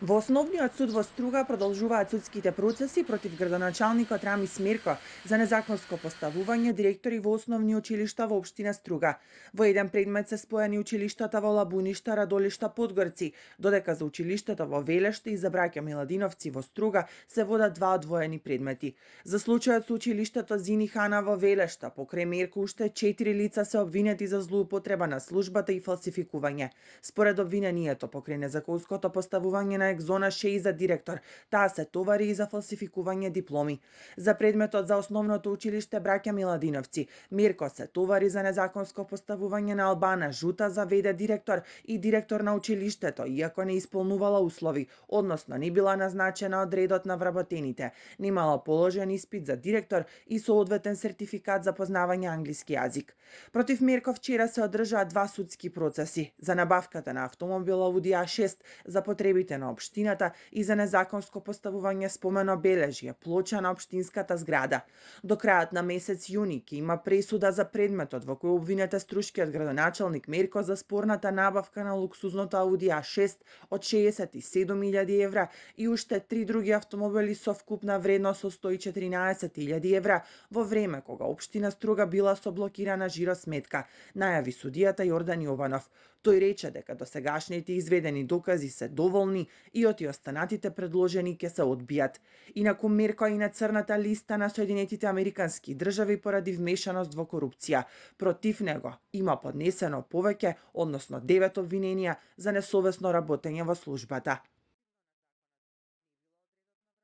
Во Основниот суд во Струга продолжуваат судските процеси против градоначалникот Рамис Мерко за незаконско поставување директори во основни училишта во општина Струга. Во еден предмет се споени училиштата во Лабуништа, Радолишта, Подгорци, додека за училиштето во Велеште и за браќа Миладиновци во Струга се водат два одвоени предмети. За случајот со училиштето Зини Хана во Велешта, покрај Мерко уште 4 лица се обвинети за злоупотреба на службата и фалсификување. Според обвинението, покрај незаконското поставување на Екзона Шеј за директор, таа се товари и за фалсификување дипломи. За предметот за основното училиште браќа Миладиновци, Мерко се товари за незаконско поставување на Албана Жута за ВД директор и директор на училиштето, иако не исполнувала услови, односно не била назначена од редот на вработените, немала положен испит за директор и соодветен сертификат за познавање англиски јазик. Против Мерко вчера се одржаа два судски процеси за набавката на автомобил Ауди А6 за потребите на општината и за незаконско поставување спомено бележје, плоча на општинската зграда. До крајот на месец јуни ќе има пресуда за предметот во кој обвинет е струшкиот градоначалник Мерко за спорната набавка на луксузното Ауди А6 од 67.000 евра и уште три други автомобили со вкупна вредност од 114.000 евра во време кога општина Струга била со блокирана жиросметка, најави судијата Јордан Јованов. Тој рече дека досегашните изведени докази се доволни и останатите предложени ќе се одбијат. Инаку Мерко е на црната листа на Соединетите Американски држави поради вмешаност во корупција. Против него има поднесено повеќе, односно 9 обвиненија за несовесно работење во службата.